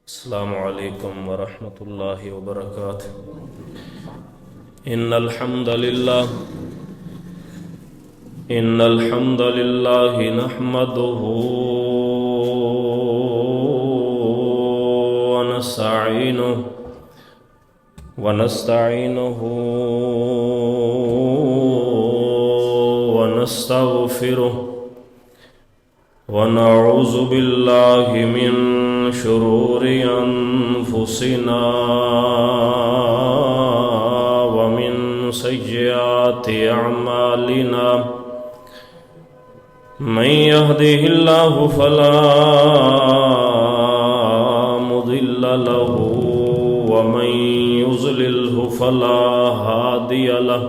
अस्सलामु अलैकुम वरहमतुल्लाहि वबरकातुह। इन्नल हम्दलिल्लाहि नहमदुहु व नस्तईनुहु व नस्तगफिरुह व नऊज़ु बिल्लाहि मिन शुरूरि अनफुसिना व मिन सय्यिआति अअमालिना। मन यहदिहिल्लाहु फला मुदिल्ल लहु व मन युज़लिल्हु फला हादिय लहु।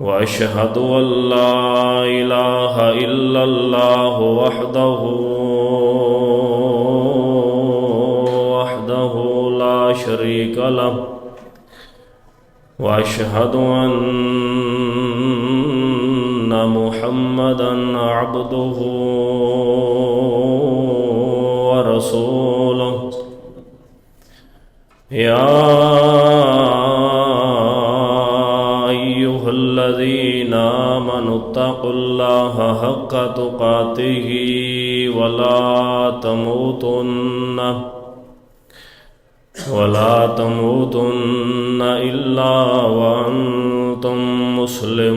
व अशहदु अल्ला इलाहा इल्लल्लाहु वहदहु ला शरीक लहु व अशहदु अन्ना मुहम्मदन अब्दुहु व रसूलुहु। या अय्युहल्लज़ीना आमनुत्तक़ुल्लाहा हक़्क़ तुक़ातिही वला तमूतुन्न इल्ला व अंतुम मुस्लिमून।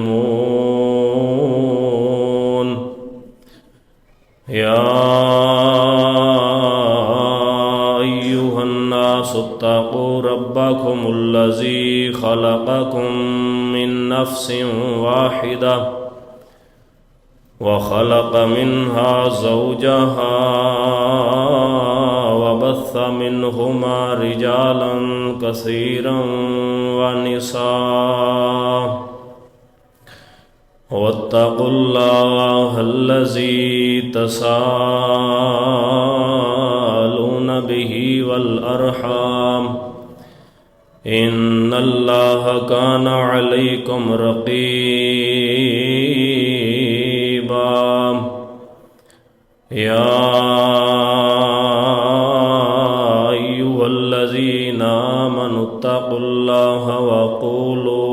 या अय्युहन्नासुत्तक़ू रब्बकुमुल्लज़ी ख़लक़कुम मिन नफ्सिन वाहिदा व ख़लक़ मिन्हा ज़ौजहा व बस्स मिन्हुमा रिजालन कसीरन व निसाअ। वत्तक़ुल्लाहल्लज़ी तसाअलून बिही वल अरहाम इन्नल्लाहा काना अलैकुम रक़ीबा। या अय्युहल्लज़ीना आमनुत्तक़ुल्लाहा वक़ूलू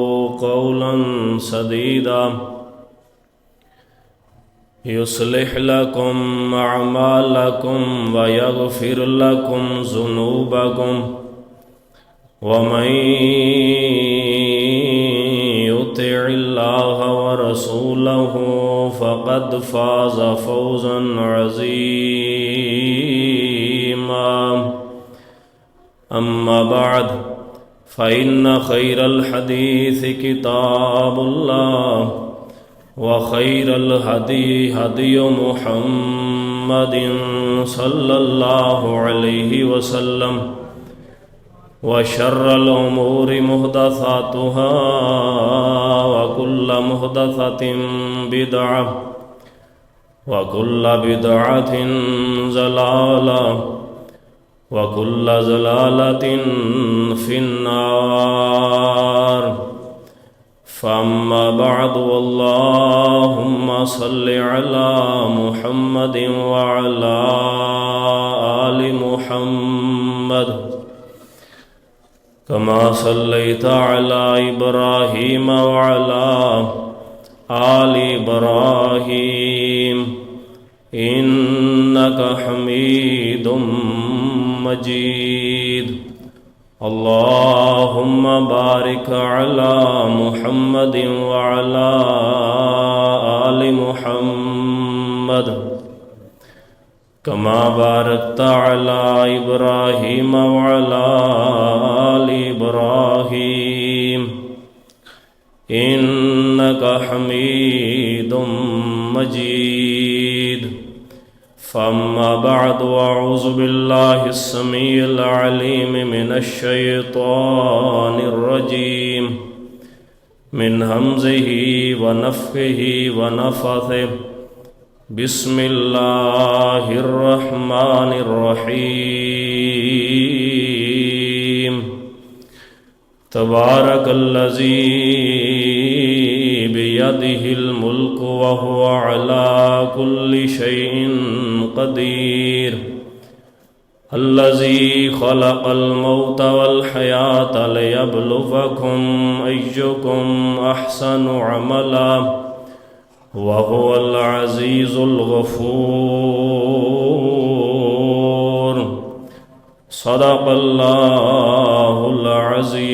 क़ौलन सदीदा युस्लिह लकुम अअमालकुम व यग़फिर लकुम ज़ुनूबकुम व मन युतिइल्लाह व रसूलहु फ़क़द फ़ाज़ फ़ौज़न अज़ीमा। अम्मा बअद फ़इन्न खैरल हदीस किताबुल्लाह व खैरल हदी हदी मुहम्मदिन सल्लल्लाहु अलैहि वसल्लम व शर्रल उमूरि मुहदसातुहा व कुल्ल मुहदसतिन बिदअह व कुल्ल बिदअतिन ज़लाला व कुल्ल ज़लालतिन फिन्नार। फ़अम्मा बअदु अल्लाहुम्मा सल्लि अला मुहम्मदिन व अला आलि मुहम्मद कमा सल्लैता अला इब्राहीम व अला आलि इब्राहीम इन्नका हमीदुम मजीद। अल्लाहुम्मा बारिक अला मुहम्मदिन व अला आलि मुहम्मद कमा बारकता अला इब्राहीम व अला आलि इब्राहीम इन्नका हमीदुम मजीद। फ़अम्मा बअद अऊज़ु बिल्लाहिस समीइल अलीम मिनश शैतानिर रजीम मिन हमज़िही व नफ़्ख़िही व नफ़्ख़िही। बिस्मिल्लाहिर रहमानिर रहीम। तबारकल्लज़ी बियदिहिल मुल्कु व हुवा अला कुल्लि शैइन क़दीर। अल्लज़ी खलक़ल मौत वल हयात लियब्लुवकुम अय्युकुम अहसनु अमला व हुवल अज़ीज़ुल गफ़ूर। सदक़ल्लाहुल अज़ीम।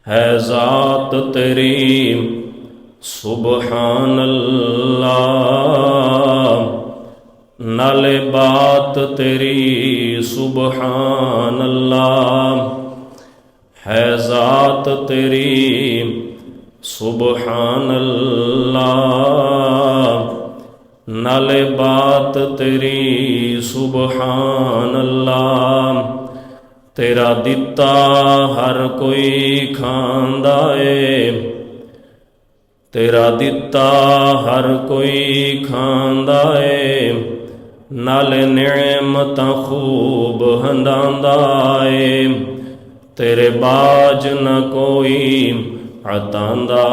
है ज़ात तेरी सुबहानल्लाह, नाले बात तेरी सुबहानल्लाह। है ज़ात तेरी सुबहानल्लाह, नाले बात तेरी सुबहानल्लाह। तेरा दिता हर कोई खांदा है, तेरा दिता हर कोई खांदा है। नाले नेमतां खूब हंडांदा है, तेरे बाज न कोई अतांदा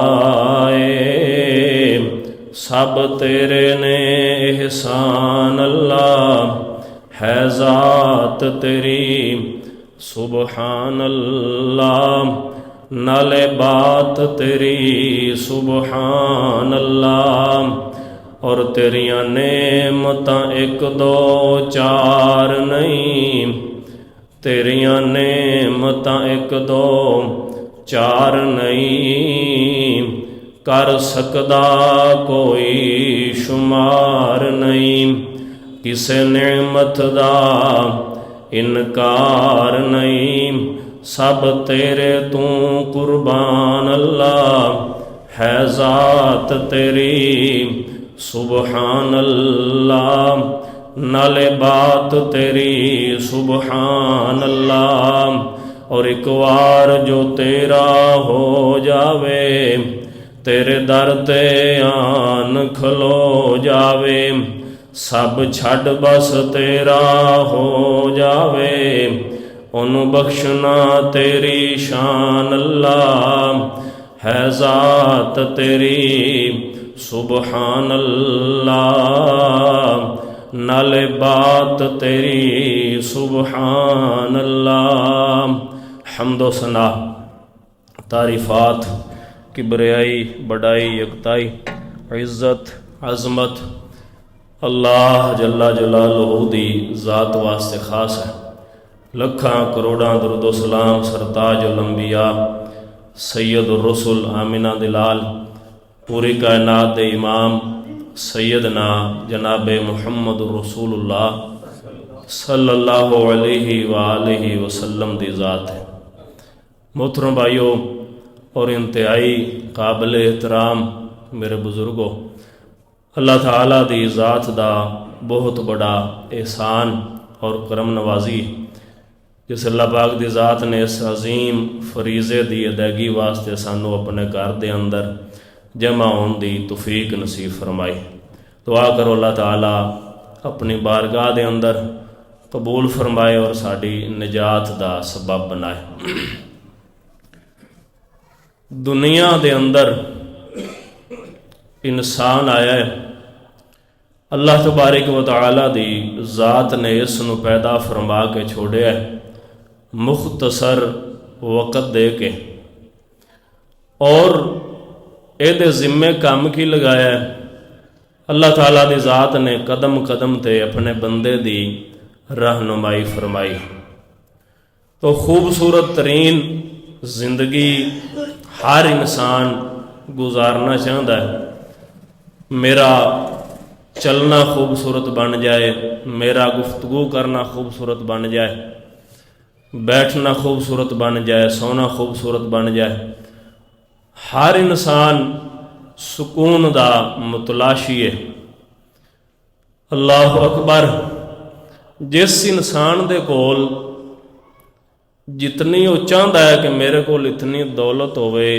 है। सब तेरे ने एहसान अल्लाह, है ज़ात तेरी सुबहानल्लाह, नाले बात तेरी सुबहानल्लाह। और तेरियां नेमतां एक दो चार नहीं, तेरियां नेमतां एक दो चार नहीं। कर सकदा कोई शुमार नहीं, किसे नेमत दा इनकार नहीं। सब तेरे तू कुर्बान अल्लाह, है ज़ात तेरी सुबहानल्लाह, नाले बात तेरी सुबहानल्लाह। और एक बार जो तेरा हो जावे, तेरे दर ते आन खलो जावे। सब छड़ बस तेरा हो जावे, ओनू बख्शना तेरी शान अल्लाह। है ज़ात तेरी सुबहानल्लाह, नाले बात तेरी सुबहानल्लाह। हम्दो सना तारीफ़ात किबरियाई बड़ाई यकताई इज़्ज़त अज़मत अल्लाह जल्ला जलालुहू दी ज़ात वास्ते खास है। लखां करोड़ां दुरूदो सलाम सरताजुल अंबिया सैयदुर रसूल आमिना दिलाल पूरी कायनात दे इमाम सैयदना जनाब मुहम्मदुर रसूलुल्लाह सल्लल्लाहु अलैहि वालैहि वसल्लम दी ज़ात है। मोहतरम भाइयों और इंतहाई काबिल एहतराम मेरे बुज़ुर्गों, अल्लाह ताला दी ज़ात दा बहुत बड़ा एहसान और करम नवाजी जिस अल्लाह पाक दी ज़ात ने इस अजीम फरीज़े दी अदायगी वास्ते सानू अपने घर दे अंदर जमा होने दी तौफीक नसीब फरमाई। दुआ करो अल्लाह ताला अपनी बारगाह दे अंदर कबूल फरमाए और साड़ी निजात दा सबब बनाए। दुनिया दे अंदर इंसान आया है, अल्लाह तबारक व तआला दी ज़ात ने इसनू पैदा फरमा के छोड़िया है मुख्तसर वक़्त दे के, और एदे ज़िम्मे काम की लगाया है। अल्लाह ताला दी ज़ात ने कदम कदम ते अपने बंदे दी रहनुमाई फरमाई। तो खूबसूरत तरीन ज़िंदगी हर इंसान गुजारना चाहता है। मेरा चलना खूबसूरत बन जाए, मेरा गुफ्तगू करना खूबसूरत बन जाए, बैठना खूबसूरत बन जाए, सोना खूबसूरत बन जाए। हर इंसान सुकून दा मुतलाशी है। अल्लाह अकबर। जिस इंसान दे कोल जितनी वो चाहता है कि मेरे कोल इतनी दौलत होवे,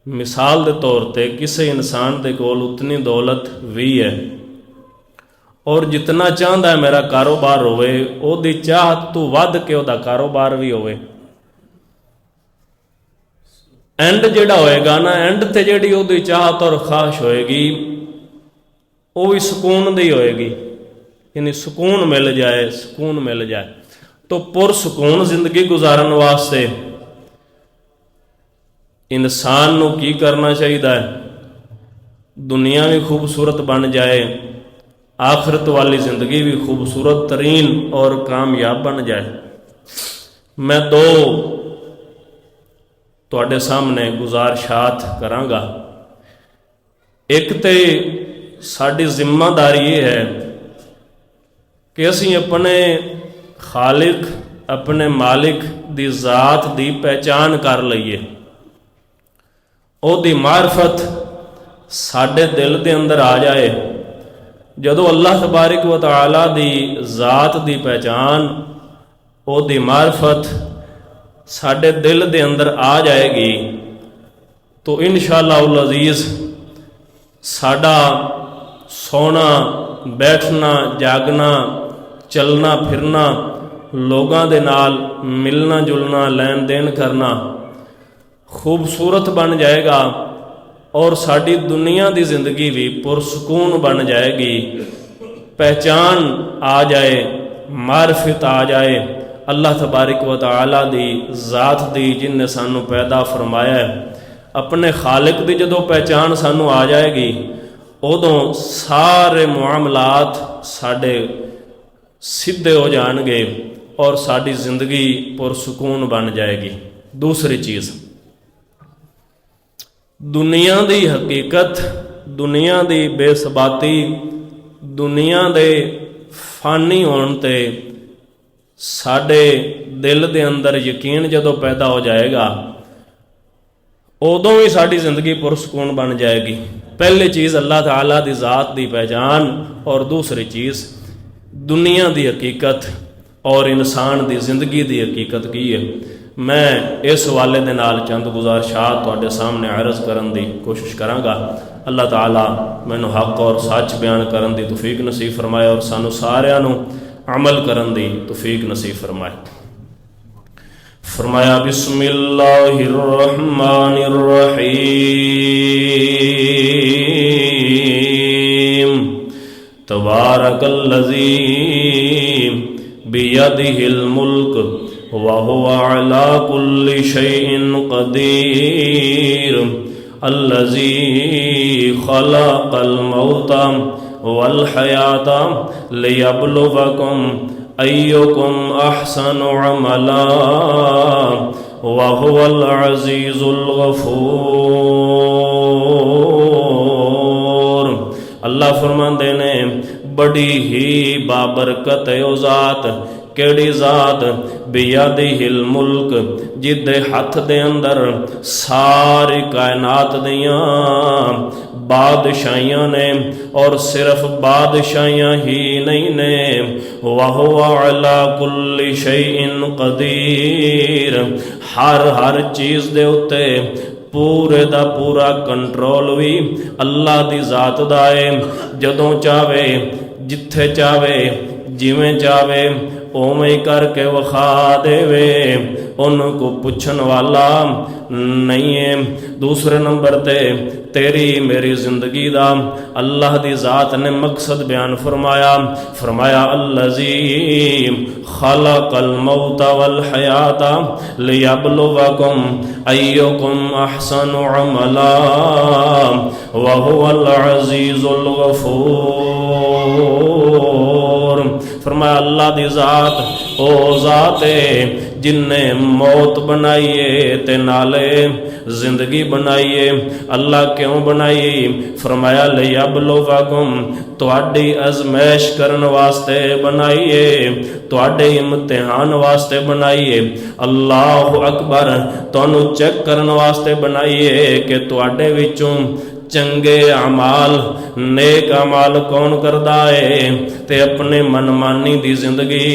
मिसाल के तौर पर किसी इंसान के कोल उतनी दौलत भी है, और जितना चाहता है मेरा कारोबार होवे, ओदी चाहत तो वध के ओदा कारोबार भी होवे। एंड जिहड़ा होएगा ना, एंड ते जिहड़ी उहदी चाहत और ख्वाहिश होएगी वो भी सुकून दी होएगी, यानी सुकून मिल जाए, सुकून मिल जाए। तो पुरसकून जिंदगी गुजारन वास्ते इंसान नूं की करना चाहिए? दुनिया भी खूबसूरत बन जाए, आखिरत वाली जिंदगी भी खूबसूरत तरीन और कामयाब बन जाए। मैं दो तुहाडे सामने गुजारिशात करांगा। एक तो साडी जिम्मेदारी ये है कि असीं अपने खालिक, अपने मालिक दी जात दी पहचान कर लईए, ओहदी मार्फत साडे दिल दे अंदर आ जाए। जदों अल्लाह तबारक व तआला दी जात दी पहचान, ओहदी मार्फत साडे दिल दे अंदर आ जाएगी तो इंशाअल्लाह अज़ीज़ साडा सोना, बैठना, जागना, चलना फिरना, लोगों के नाल मिलना जुलना, लैन देन करना खूबसूरत बन जाएगा और साड़ी दुनिया की जिंदगी भी पुरसकून बन जाएगी। पहचान आ जाए, मार्फत आ जाए अल्लाह तबारक व तआला दी जात दी, जिन्हें सानू पैदा फरमाया है। अपने खालिक दी जदों पहचान सानू आ जाएगी उदों सारे मुआमलात साडे सीधे हो जाएंगे और साड़ी जिंदगी पुरसकून बन जाएगी। दूसरी चीज़, दुनिया की हकीकत, दुनिया की बेसबाती, दुनिया के फानी होने ते साडे दिल दे अंदर यकीन जदों पैदा हो जाएगा उदों भी साड़ी जिंदगी पुरसकून बन जाएगी। पहली चीज़ अल्लाह ताला दी जात दी पहचान और दूसरी चीज़ दुनिया की हकीकत और इंसान की जिंदगी की हकीकत की है। मैं इस हवाले दे नाल चंद गुजारिशात तुहाडे सामने अर्ज करन दी कोशिश करांगा। अल्लाह ताला मैनू हक और सच बयान करन दी तौफीक नसीब फरमाए और सानू सारियां नू अमल करन दी तौफीक नसीब फरमाए। फरमाया बिस्मिल्लाहिर रहमानिर रहीम, तबारकल्लज़ी बियदिहिल मुल्क व हुवा अला कुल्लि शैइन क़दीर, अल्लज़ी खलक़ल मौता वल हयाता लियब्लुवकुम अय्युकुम अहसनु अमला व हुवल अज़ीज़ुल गफ़ूर। अल्लाह फरमाते ने बड़ी ही बाबरकत है ओ ज़ात। केड़ी ज़ात? बियदिहिल मुल्क, जिदे हथ दे अंदर सारी कायनात दियां बादशाहियां ने और सिर्फ बादशाहियां ही नहीं ने, वहुवा अला कुल्लि शैइन क़दीर, हर चीज़ दे उत्ते पूरे दा पूरा कंट्रोल भी अल्लाह दी जात दा है। जदों चावे, जिथे चावे, जिवें चावे उवें ही करके वखा देवे, उनको पुछन वाला नहीं है। दूसरे नंबर ते तेरी मेरी जिंदगी दा अल्लाह दी जात ने मकसद बयान फरमाया। फरमाया अल्लज़ी खलक़ल मौता वल हयाता लियब्लुवकुम अय्युकुम अहसनु अमला व हुवल अज़ीज़ुल गफ़ूर। फरमाया अल्लाह दी जात ओ जात है जिन्ने मौत बनाइए ते नाले जिंदगी बनाइए। अल्लाह क्यों बनाई? फरमाया लियब्लुवकुम, तुहाडी आजमैश करन वास्ते बनाइए, तुहाडे इम्तिहान वास्ते बनाइए। अल्लाहु अकबर, तुहानू चेक करन वास्ते बनाइए कि तुहाडे विचों चंगे अमाल नेक अमाल कौन करदा है ते अपने मनमानी दी जिंदगी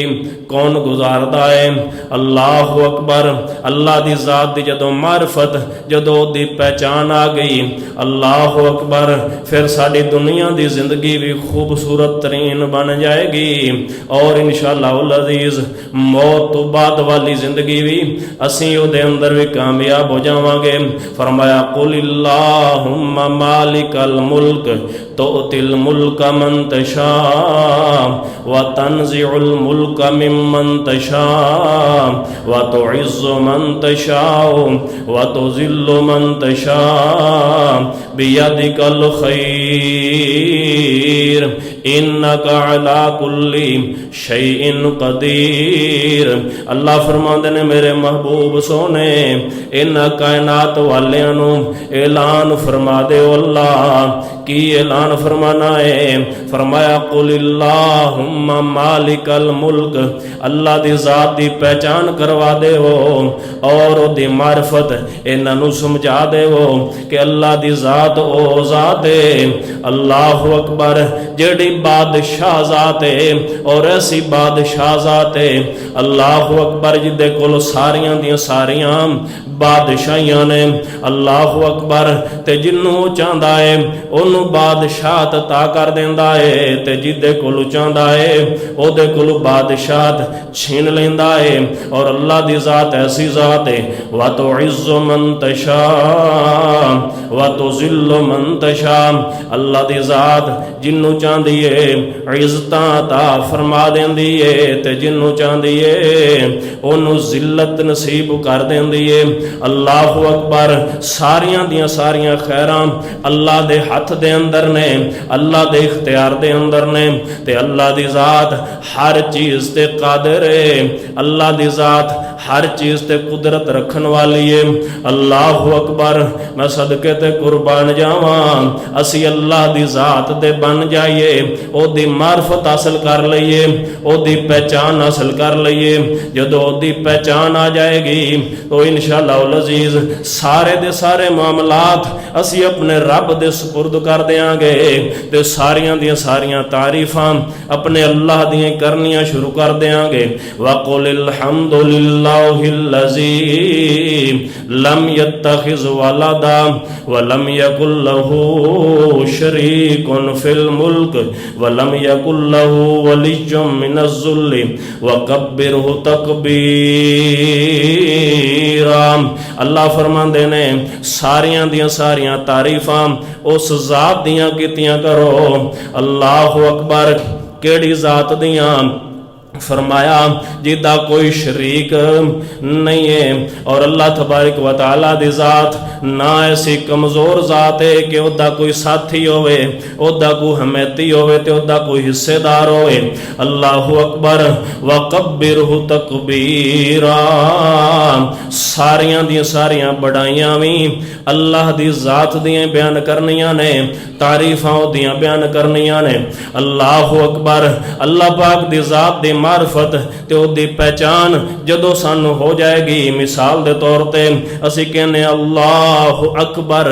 कौन गुजारदा है। अल्लाह अकबर। अल्लाह दी ज़ात दी जदों मारिफत जदों दी पहचान आ गई, अल्लाह अकबर, फिर साड़ी दुनिया दी जिंदगी भी खूबसूरत तरीन बन जाएगी और इंशाअल्लाह अज़ीज़ मौत तो बाद वाली जिंदगी भी असीं उहदे अंदर भी कामयाब हो जावांगे। फरमाया कुलिल्लाहुम्मा मालिकल मुल्क तुतिल मुल्क मन तशा व तंज़िउल मुल्क मिम्मन तशा व तुइज़्ज़ु मन तशा व तुज़िल्लु मन तशा बियदिकल खैर इन्नका अला कुल्ली शैइन कदीर। अल्लाह फरमाते ने मेरे महबूब सोने इन्हां कायनात वालियां नूं ऐलान फरमा दे। अल्लाह की ऐलान फरमाना है? फरमाया कुलिल्लाहुम्मा मालिकल मुल्क, अल्लाह दी ज़ात दी पहचान करवा दे वो और दी मारिफत इन्हां नूं समझा दे वो कि अल्लाह दी ज़ात ओ ज़ात है। अल्लाह अकबर। जेड़ी बादशाह ज़ात है और ऐसी बादशाह ज़ात है अल्लाह अकबर जिदे कोल सारियां दियां सारियां बादशाहियां ने। अल्लाह अकबर। ते जिन्नू चाहता है उन्नू बादशाहत ता कर देंदा है ते जिदे कोल चाहता है ओदे कोल बादशाहत छीन लेंदा है। और अल्लाह दी ज़ात ऐसी ज़ात है व तुइज़्ज़ु मन तशा व तुज़िल्लु मन तशा। अल्लाह दी ज़ात जिन्नू चाहती है इज़्ज़तां अता फरमा देंदी है ते जिन्नू चाहती है ओनू ज़िल्लत नसीब कर देंदी है। अल्लाह अकबर। सारियां दियां सारियां खैरां अल्लाह दे हथ दे अंदर ने, अल्लाह दे इख्तियार दे अंदर ने ते अल्लाह दी ज़ात हर चीज़ ते कादिर है। अल्लाह दी ज़ात हर चीज़ ते कुदरत रखन वाली है। अल्लाह अकबर। मैं सदके ते कुर्बान जावां असी अल्लाह दी ज़ात दे बन जाइए, ओदी मार्फत हासिल कर लईए, ओदी पहचान हासिल कर लईए। जदों ओदी पहचान आ जाएगी तो इंशाअल्लाह अज़ीज़ सारे दे सारे मामलात असी अपने रब दे सुपुर्द कर देंगे ते सारियां दियां सारियां तारीफां अपने अल्लाह दियां करनियां शुरू कर देंगे। वक़ुलिल हम्दुलिल्लाहिल्लज़ी लम यत्तखिज़ वलदा व लम यकुल लहू शरीकुन फिल मुल्क व लम यकुल लहू वलिय्युम मिनज़्ज़ुल्लि व कब्बिरहु तकबीरा। अल्लाह फरमांदे ने सारियां दियां सारियां तारीफां उस ज़ात दियां कीतियां करो। अल्लाह अकबर। केड़ी ज़ात दियां? फरमाया जिदा कोई शरीक नहीं है। और अल्लाह तबारक व तआला दी ज़ात ना ऐसी कमज़ोर ज़ात है कि उदा कोई साथी होवे, उदा कोई हमैती होवे ते उदा कोई हिस्सेदार होवे। अल्लाह अकबर। व कब्बिरहु तकबीरा। सारियां दियां सारियां बड़ाइयां भी अल्लाह दी ज़ात दियां बयान करनियां ने, तारीफां ओदियां बयान करनियां ने। अल्लाह अकबर। अल्लाह पाक दी ज़ात दी मार्फत ते ओदी पहचान जदों सानू हो जाएगी, मिसाल दे तौर ते असी कहने अल्लाह अकबर,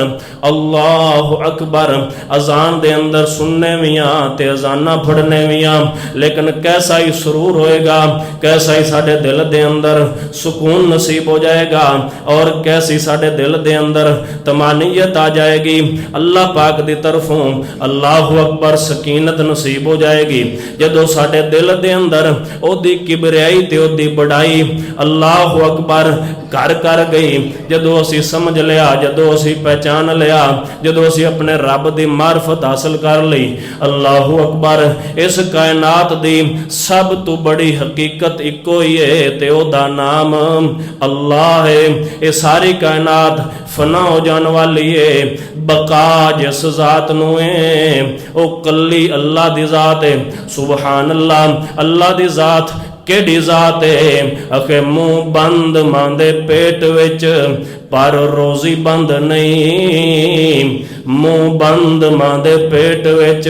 अल्लाह अकबर। अजान दे अंदर सुनने वियां ते अजाना पढ़ने वियां, लेकिन कैसा ही सुरूर होएगा, कैसा ही साडे दिल दे अंदर सुकून नसीब हो जाएगा और कैसी साडे दिल दे अंदर तमानियत आ जाएगी। अल्लाह पाक दी तरफों अल्लाह अकबर सकीनत नसीब हो जाएगी जदों साडे दिल दे अंदर ओदी किबरियाई ते ओदी बड़ाई अल्लाह अकबर घर कर गई। जदों असी समझ लिया, जदों असी पहचान लिया, जदों असी अपने रब दी मार्फत हासिल कर ली। अल्लाह अकबर। इस कायनात दी सब तो बड़ी हकीकत इको ही है ते ओदा नाम अल्लाह है। ये सारी कायनात फना हो जाने वाली है, बका जिस ज़ात नूं है ओ कल्ली अल्लाह दी ज़ात है। सुबहान अल्लाह। अल्लाह दी ज़ात केड़ी ज़ात है? अखे मुंह बंद मांदे पेट विच पर रोजी बंद नहीं, मुंह बंद मांदे पेट विच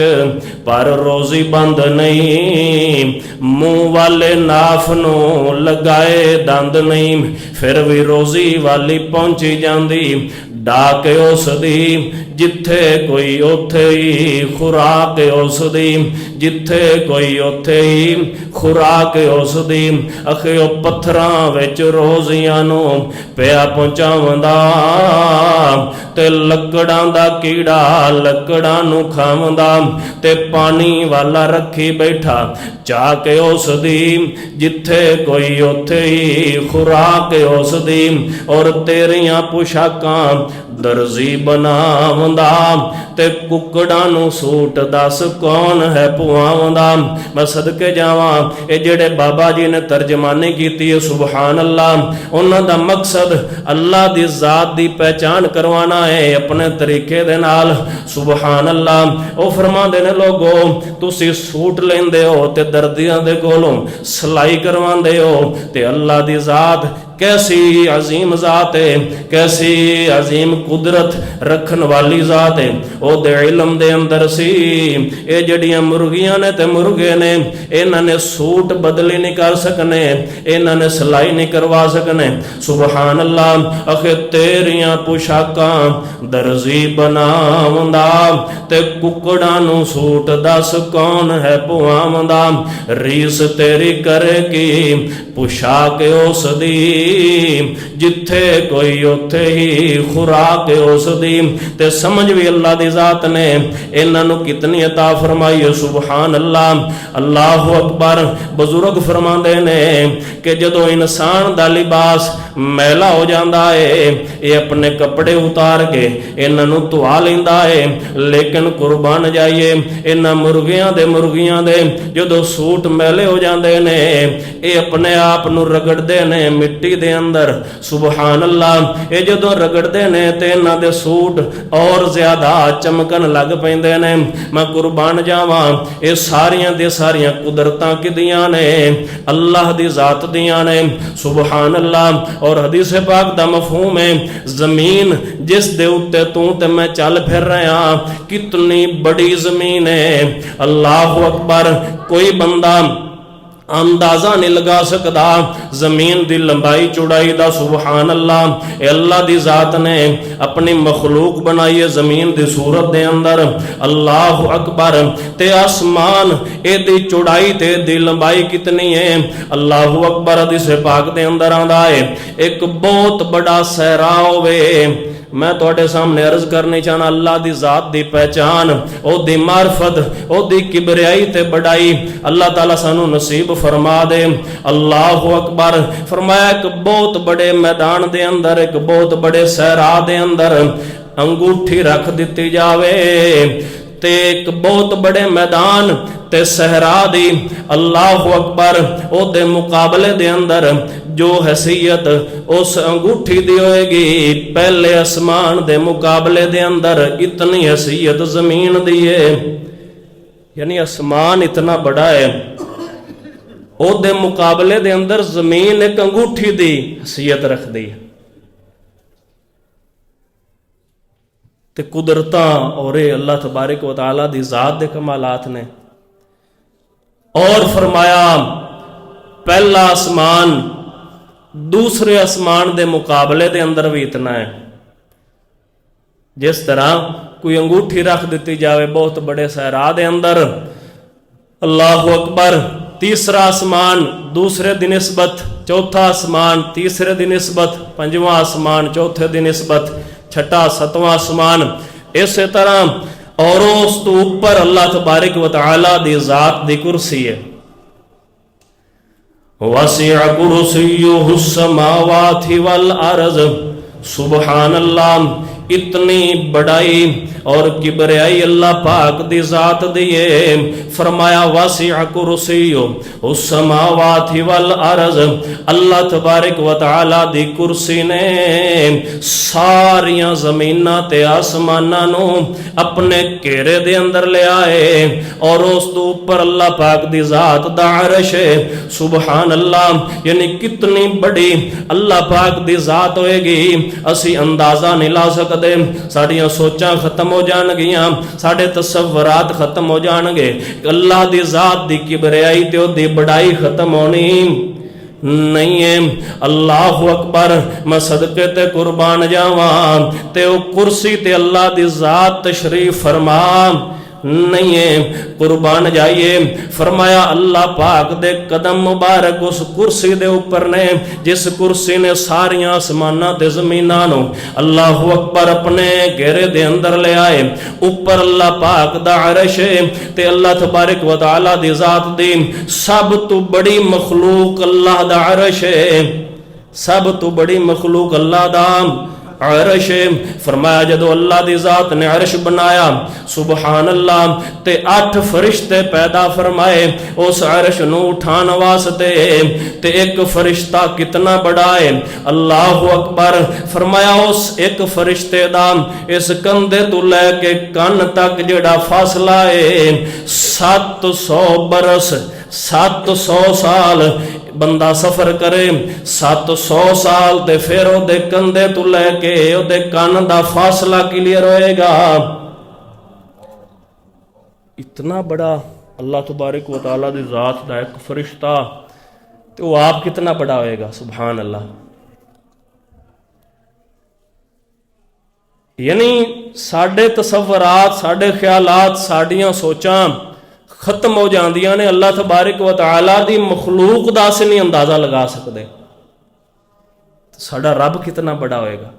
पर रोजी बंद नहीं। मुंह वाले नाफ नूं लगाए दंद नहीं, फिर भी रोजी वाली पहुंची जांदी। डाके उस दी जिथे कोई उथे ही खुराक उस दी, जिथे कोई उथे ही खुराक उस दी। अखे ओ पत्थरां विच रोज़ियां नूं पिया पहुंचावंदा ते लकड़ां दा कीड़ा लकड़ां नूं खावंदा ते पानी वाला रखी बैठा चाके उस दी, जिथे कोई उथे ही खुराक उस दी। और तेरियां पोशाकां दर्जी बनावंदा ते कुकड़ां नूं सूट दस कौन है पवावंदा। मैं सदके जावां ये जेड़े बाबा जी ने तर्जमानी कीती है सुबहान अल्लाह, उन्हां दा मकसद अल्लाह दी जात दी पहचान करवाना है अपने तरीके दे नाल। सुबहान अल्लाह। वो फरमांदे ने लोगो तुसी सूट लेंदे हो ते दर्दियां दे कोलों सिलाई करवांदे हो ते अल्लाह दी जात कैसी अजीम जात है, कैसी अजीम कुदरत रखन वाली जात है। वो दे इलम दे अंदर सी ये जड़ियां मुर्गियां ने ते मुर्गे ने इन्हां ने सूट बदली नहीं कर सकने, इन्हां ने सिलाई नहीं करवा सकने। सुबहान अल्लाह। अखे तेरियां पोशाकां दर्जी बनावंदा ते कुकड़ां नूं सूट दस कौन है पवावंदा। रीस तेरी करेगी पोशाक उस दी, जिथे कोई उथे ही खुराक उस दी। ते समझ भी अल्लाह दी जात ने इन्हां नूं कितनी अता फरमाई है। सुबहान अल्लाह। अल्लाहु अकबर। बुजुर्ग फरमांदे ने कि जदों इंसान दा लिबास मैला हो जाता है ये अपने कपड़े उतार के इन्हां नूं धुआ लैंदा है, लेकिन कुर्बान जाइए इन्हां मुर्गियां दे जदों सूट मैले हो जाते ने ये अपने आप नूं रगड़ते ने मिट्टी दे अंदर। सुबहान अल्लाह। ये जदों रगड़ते ने ते इन्हां दे सूट और ज्यादा चमकन लग पैंदे ने। मैं कुर्बान जावां ये सारियां दे सारियां कुदरतां किदियां ने अल्लाह दी जात दियां ने। सुबहान अल्लाह। और हदीस पाक दा मफहूम है जमीन जिस दे उत्ते तू ते मैं चल फिर रहा कितनी बड़ी जमीन है। अल्लाहु अकबर। कोई बंदा अंदाजा नहीं लगा सकता जमीन की लंबाई चौड़ाई का। सुबहान अल्लाह। अल्लाह की जात ने अपनी मखलूक बनाई है जमीन की सूरत के अंदर। अल्लाह अकबर। ते आसमान एदी चौड़ाई ते दी लंबाई कितनी है। अल्लाह अकबर। हदीस पाक के अंदर आंदा है एक बहुत बड़ा सहरा होवे। मैं तुहाडे सामने अर्ज करनी चाहना अल्लाह दी जात दी पहचान ओदी मार्फत ओदी किबरियाई ते बड़ाई अल्लाह ताला सानू नसीब फरमा दे। अल्लाह अकबर। फरमाया एक बहुत बड़े मैदान दे अंदर एक बहुत बड़े सहरा दे अंदर अंगूठी रख दी जावे ते एक बहुत बड़े मैदान ते सहरा दी अल्लाह अकबर ओदे मुकाबले दे अंदर जो हैसियत उस अंगूठी दी होएगी पहले आसमान दे मुकाबले दे अंदर इतनी हैसियत जमीन दी है। यानी आसमान इतना बड़ा है ओदे मुकाबले दे अंदर जमीन एक अंगूठी दी हैसियत रख दी है। ते कुदरतां और अल्लाह तबारक व तआला दी जात दे कमालात ने। और फरमाया पहला आसमान दूसरे आसमान दे मुकाबले दे अंदर भी इतना है। जिस तरह कोई अंगूठी रख दी जाए बहुत बड़े सहरा दे अंदर अल्लाह अकबर। तीसरा आसमान दूसरे दी निस्बत, चौथा आसमान तीसरे दी निस्बत, पंजवां आसमान चौथे दी निस्बत, छठा सतवां आसमान। इस तरह और उस तो ऊपर अल्लाह तबारक व तआला दी जात दी कुर्सी है। वसिअ कुर्सियुहु समावाति वल अर्ज़। सुबहान अल्लाह। इतनी बड़ाई और किबरियाई अल्लाह पाक दी जात दी है। फरमाया वसिअ कुर्सियुहु समावाति वल अर्ज़। अल्लाह तबारक व तआला दी कुर्सी ने सारियां जमीनां ते आसमानां नूं अपने घेरे दे अंदर ले आए और उस तो ऊपर अल्लाह पाक दी जात दा अर्श है। सुबहान अल्लाह। यानी कितनी बड़ी अल्लाह पाक दी जात होएगी असी अंदाजा नहीं ला सकते। साड़ियां सोचां खत्म हो जाणगियां, साडे तसव्वुरात खत्म हो जाणगे। अल्लाह दी जात दी किबरियाई ते ओदी बड़ाई खत्म होनी नहीं है। अल्लाह अकबर, मैं सदके ते कुर्बान जावां ते ओ कुर्सी ते अल्लाह दी जात तशरीफ फरमा नहीं है, कुर्बान जाइए। फरमाया अल्लाह पाक दे कदम मुबारक उस कुर्सी दे ऊपर ने जिस कुर्सी ने सारियां आसमानां ते ज़मीनां नूं अल्लाह अकबर अपने घेरे दे अंदर ले आए। ऊपर अल्लाह पाक दा अरश है ते अल्लाह तबारक व तआला दी जात दी सब तो बड़ी मखलूक अल्लाह दा अरश है, सब तो बड़ी मखलूक अल्लाह दा अरश। फरमाया जदों अल्लाह दी जात ने अरश बनाया, सुबहान अल्लाह, ते 8 फरिश्ते पैदा फरमाए उस अरश नूं उठान वास्ते। ते एक फरिश्ता कितना बड़ा है, अल्लाह अकबर। फरमाया उस एक फरिश्ते दा इस कंधे तो लैके कन तक जेड़ा फासला है 700 बरस, 700 साल बंदा सफर करे। 700 साल ते फिर ओदे कंधे तो लैके ओदे कान दा फासला क्लियर होएगा। इतना बड़ा अल्लाह तबारक व तआला दी जात दा एक फरिश्ता, तो वो आप कितना बड़ा होएगा, सुभान अल्लाह। यानी साडे तसव्वुरात, साडे ख्यालात, साडियां सोचां खत्म हो जांदियां ने, अल्लाह तबारक व तआला दी मखलूक दा अस नहीं अंदाजा लगा सकते। साडा रब कितना बड़ा होएगा।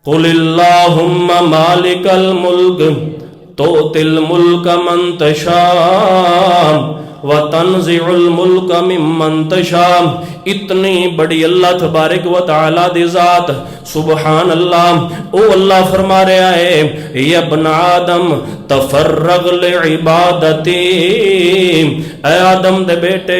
कुलिल्लाहुम्मा मालिकल मुल्क तुतिल मुल्क मन तशा व तंज़िउल मुल्क मिम्मन तशा। इतनी बड़ी अल्लाह तबारक व तआला दी जात, सुबहान अल्लाह। ओ अल्लाह फरमा रहा है, या बना आदम तफर्रग लिइबादती, ऐ आदम दे बेटे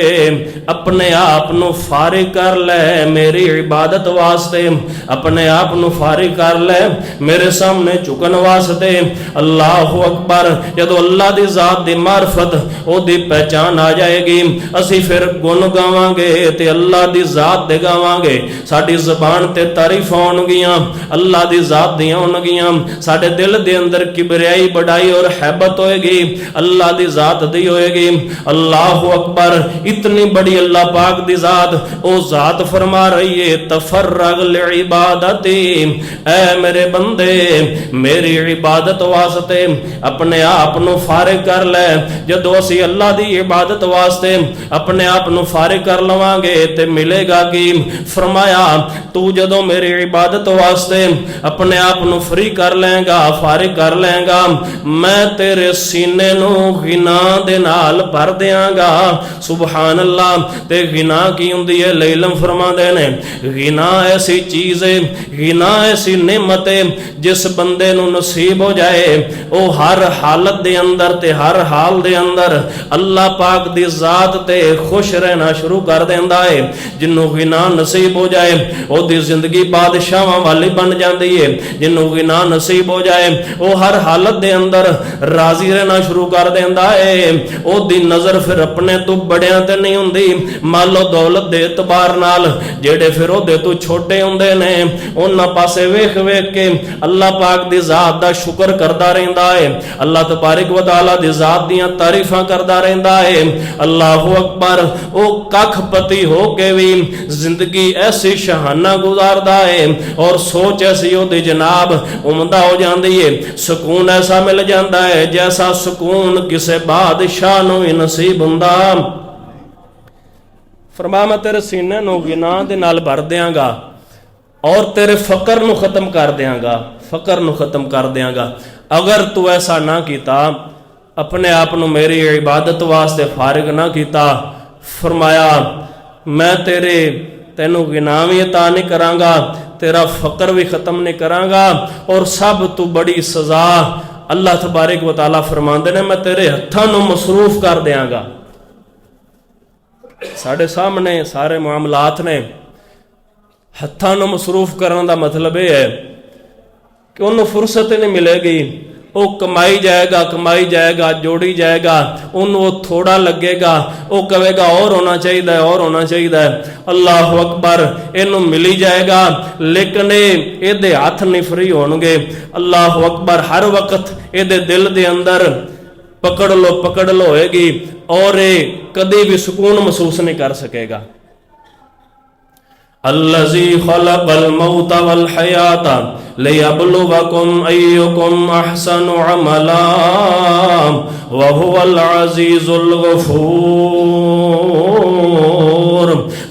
अपने आप नू फारिग कर ले मेरी इबादत वास्ते, अपने आप नू फारिग कर ले मेरे सामने झुकन वास्ते। अल्लाह अकबर। जदों अल्लाह दी जात दी मार्फत ओदी पहचान आ जाएगी, असी फिर गुण गावांगे ते अल्लाह दी जात दे गावांगे। साडी ज़बान ते तारीफ होणगियां अल्लाह दी जात दी होणगियां। साडे दिल दे अंदर किबरियाई, बड़ाई और हैबत होएगी अल्लाह दी जात दी होएगी। अल्लाह अकबर। इतनी बड़ी अल्लाह पाक दी जात, ओ जात फरमा रही है तफर्रग लिइबादती, ऐ मेरे बंदे मेरी इबादत वास्ते अपने आप नू फारिग कर ले। जदों असी अल्लाह दी इबादत वास्ते अपने आप नू फारिग कर लवांगे ते मिलेगा कि? फरमाया तू जदों मेरी इबादत वास्ते अपने आप नू फ्री कर लेगा, फारिग कर लेगा, मैं तेरे सीने नू गिना दे नाल भर देंगा। सुबहान अल्लाह। ते गिना की हुंदी है? लैलम फरमांदे ने गिना ऐसी चीज है, गिना ऐसी नेमत है जिस बंदे नू नसीब हो जाए वो हर हालत दे अंदर ते हर हाल दे अंदर अल्लाह पाक दी जात ते खुश रहना शुरू कर देंदा है। जिन्हों गिना नसीब हो जाए ओदी जिंदगी बादशाहां वाली बन जाती है। जिन्हों गिना नसीब हो जाए वो हर हालत दे अंदर राजी रहना शुरू कर देंदा है। ओदी नजर फिर अपने तो बड़ियां ते नहीं हुंदी, मालो दौलत दे एतबार नाल जेड़े फिर ओदे तो छोटे हुंदे ने उन्हां पासे वेख वेख के अल्लाह पाक दी जात दा शुक्र करदा रहिंदा है, अल्लाह तबारक व तआला दी जात दियां तारीफां करदा रहिंदा है। अल्लाह अकबर। ओ कखपति हो के भी जिंदगी ऐसी शहाना गुजारदा है और सोच ऐसी ओदी जनाब उमदा हो जाती है, सुकून ऐसा मिल जाता है जैसा सुकून किसी बादशाह नूं ही नसीब हुंदा। फरमा मैं तेरे सीने नूं गिना दे नाल भर देंगा और तेरे फकर नूं खत्म कर देंगा, फकर नूं खत्म कर देंगा। अगर तू ऐसा ना किया, अपने आप नूं मेरी इबादत वास्ते फारिग ना किया, फरमाया मैं तेनों गिना भी अता नहीं करांगा, तेरा फकर भी खत्म नहीं करांगा और सब तू बड़ी सजा अल्लाह तबारक व तआला फरमांदे ने मैं तेरे हत्थां नूं मसरूफ कर देंगा। साढ़े सामने सारे मामलात ने। हत्थां नूं मसरूफ करने का मतलब यह है कि उन्होंने फुरसत नहीं मिलेगी, वो कमाई जाएगा, जोड़ी जाएगा, उन्होंने थोड़ा लगेगा, वो कहेगा और होना चाहिए, और होना चाहिए। अल्लाह अकबर। इनू मिली जाएगा लेकिन ये हाथ नहीं फ्री होणगे। अल्लाह अकबर। हर वक्त ये दिल दे अंदर पकड़ लो होएगी और ये कभी भी सुकून महसूस नहीं कर सकेगा। अल्लज़ी खलक़ल मौत वल हयात लियब्लुवकुम अय्युकुम अहसनु अमला व हुवल अज़ीज़ुल गफ़ूर।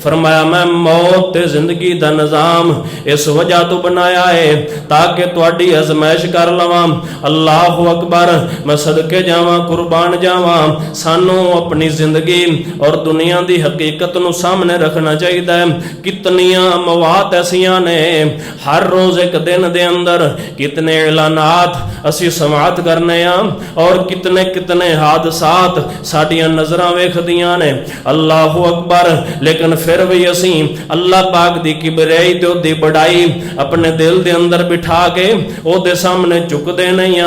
फरमाया मैं मौत ते जिंदगी दा निज़ाम इस वजह तो बनाया है ताकि तुहाडी आजमाइश कर लवां। अल्लाहु अकबर। मैं सदके जावां, कुर्बान जावां। सानू अपनी जिंदगी और दुनिया दी हकीकत नू सामने रखना चाहिए है। कितनियां मवात ऐसियां ने हर रोज एक दिन दे अंदर कितने ऐलानात असी समात करने और कितने कितने हादसात साडियां नजरां वेखदियां ने। अल्लाहु अकबर। लेकिन फिर भी असी अल्लाह पाक दी किबरियाई ते ओदी बड़ाई अपने दिल दे अंदर बिठा के ओदे सामने झुकदे नहीं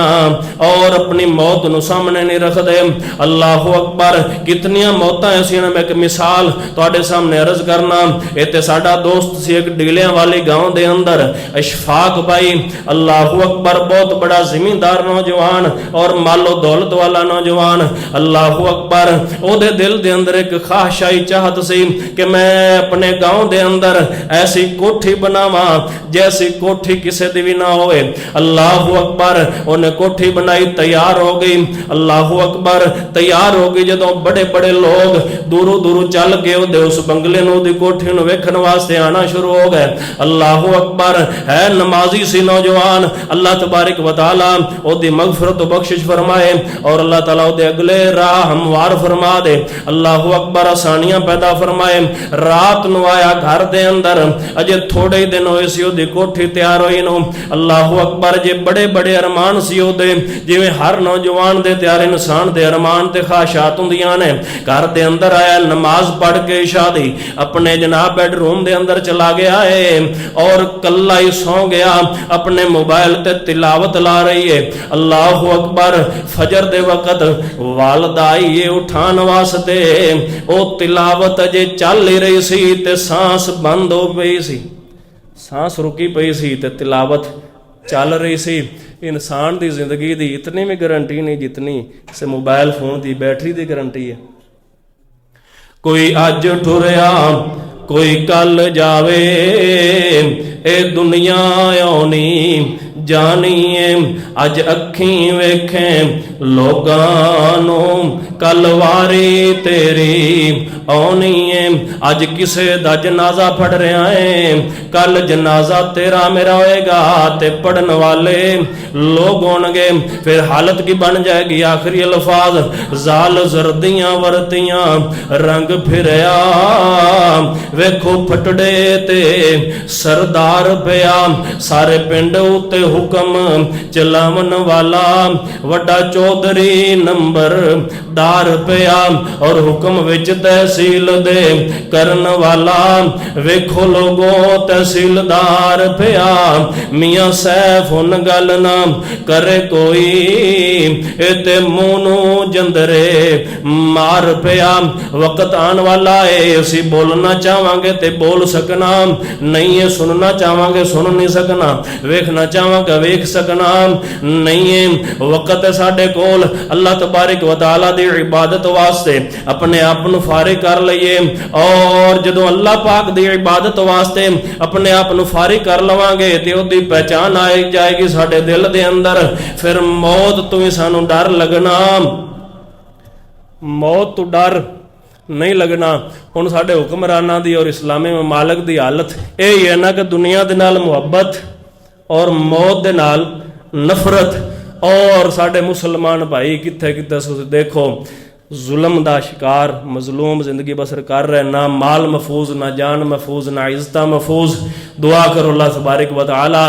और अपनी मौत नू सामने नहीं रखदे। अल्लाहु अकबर। कितनियां मौतां ऐसियां ने। मैं एक मिसाल तुहाडे सामने अर्ज करना। ये ते साडा दोस्त सी एक डिगलियां वाली गांव दे अंदर इशफाक भाई। अल्लाहु अकबर। बहुत बड़ा जिमींदार नौजवान और मालो दौलत वाला नौजवान। अल्लाहु अकबर। ओदे दिल दे अंदर एक ख्वाहिशाई चाहत सी कि मैं अपने गांव दे अंदर ऐसी कोठी बनावा जैसी कोठी किसी दी भी ना होए। अल्लाहु अकबर। उन्हें कोठी बनाई, तैयार हो गई। अल्लाहु अकबर। तैयार हो गई जदों बड़े बड़े लोग दूरों दूरों चल के ओदे उस बंगले नूं दी कोठी नूं वेखण वास्ते आना शुरू हो गए। अल्लाहु अकबर। है नमाजी सी नौजवान। अल्लाह तबारक व तआला ओदी मगफरत बख्शिश फरमाए और अल्लाह ताला ओदे अगले राह हमवार फरमा दे। अल्लाहु अकबर। आसानियां पैदा फरमाए। रात नूं आया घर दे अंदर, अजे थोड़े ही दिन होए सी ओदी कोठी तैयार होई नूं। अल्लाहु अकबर। जे बड़े बड़े अरमान सी ओदे, जिवें हर नौजवान दे तैयार इंसान दे अरमान ते ख्वाहिशात हुंदियां ने। घर दे अंदर आया, नमाज पढ़ के इशा दी अपने जनाब बेडरूम दे अंदर चला गया है और कल्ला ही सौ गया। अपने मोबाइल ते तिलावत ला रही है। अल्लाहु अकबर। फजर दे वक्त वालदा ये उठान वास्ते ओ तिलावत अजे चल ही रही सी ते सांस बंद हो गई सी, सांस रुकी पई सी ते तिलावत चल रही सी। इंसान दी जिंदगी दी इतनी भी गारंटी नहीं जितनी से मोबाइल फोन दी बैटरी दी गारंटी है। कोई अज टुरया कोई कल जावे, ए दुनिया आनी जानीए। अज अखी वेखे लोगां कल वारी तेरी आनी है। अज किसे दा जनाजा पढ़ रहा है, कल जनाजा तेरा मेरा होएगा ते पढ़न वाले लोग होंगे। फिर हालत की बन जाएगी। आखिरी अल्फाज जाल जर्दियां वरतियां रंग फिरया, वेखो फटड़े ते सरदार पिया। सारे पिंड उत्ते हुक्म चलावन वाला वड्डा चौधरी नंबर दार पिया और हुक्म विच तहसील दे करन वाला वेखो लोगो तहसीलदार पिया। मियां सैफ हुन गल ना करे कोई, इते मुंह नूं जंदरे मार पिया। वक्त आने वाला है असी बोलना चाहांगे ते बोल सकना नहीं है, सुनना चाहांगे सुन नहीं सकना, वेखना चाहांगे वेख सकना नहीं है। वक्त है साडे कोल अल्लाह तबारक व तआला दी इबादत वास्ते अपने आप नूं फारिग कर लईए और जदों अल्लाह पाक दी इबादत वास्ते अपने आप नूं फारिग कर लवांगे ते ओदी पहचान आ जाएगी साडे दिल दे अंदर। फिर मौत तो ही सानूं डर लगना, मौत तो डर नहीं लगना। हुण साडे हुक्मरानां दी और इस्लामी ममालिक दी हालत यह है ना कि दुनिया दे नाल मुहब्बत और मौत दे नाल नफरत। और साडे मुसलमान भाई कित्थे कित्थे देखो जुल्म दा शिकार मजलूम जिंदगी बसर कर रहे, ना माल महफूज, ना जान महफूज, ना इज्जत महफूज। दुआ करो अल्लाह तबारक व तआला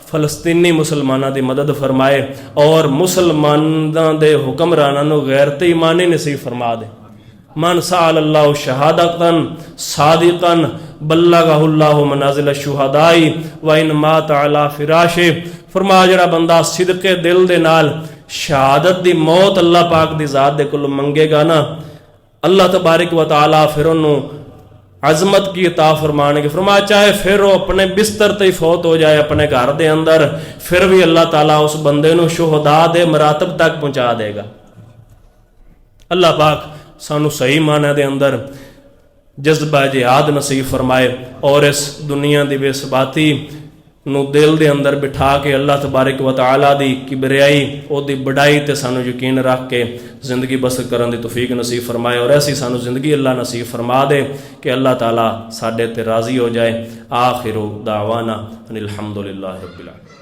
फलस्तीनी मुसलमाना की मदद फरमाए और मुसलमाना दे हुक्मरानां नूं गैरत ईमानी नसीब फरमा दे। मन साल अल्लाह शहादतन सादिकन बल्लगहुल्लाहु मनाजिल शुहदाई व इन मात अला फिराशे। फरमा जड़ा बंदा सिदके दिल दे नाल शहादत दी मौत अल्लाह पाक दी जात दे कोल मंगेगा ना, अल्लाह तबारक व तआला फिर उन्होंने अजमत की अता फरमाने। फरमा चाहे फिर वो अपने बिस्तर ते ही फौत हो जाए अपने घर दे अंदर, फिर भी अल्लाह ताला उस बंदे नूं शुहदा दे मरातब तक पहुँचा देगा। अल्लाह पाक सानू सही माने दे अंदर जज्बा जिहाद नसीब फरमाए और इस दुनिया की बेसबाती नू दिल दे अंदर बिठा के अल्लाह तबारक व तआला दी किबरियाई ओदी बड़ाई ते सानू यकीन रख के जिंदगी बसर करन दी तौफीक नसीब फरमाए और ऐसी सानू जिंदगी अल्लाह नसीब फरमा दे कि अल्लाह ताला साडे ते राज़ी हो जाए। आखिरु दावाना अनिल हम्दुलिल्लाहि रब्बिल आलमीन।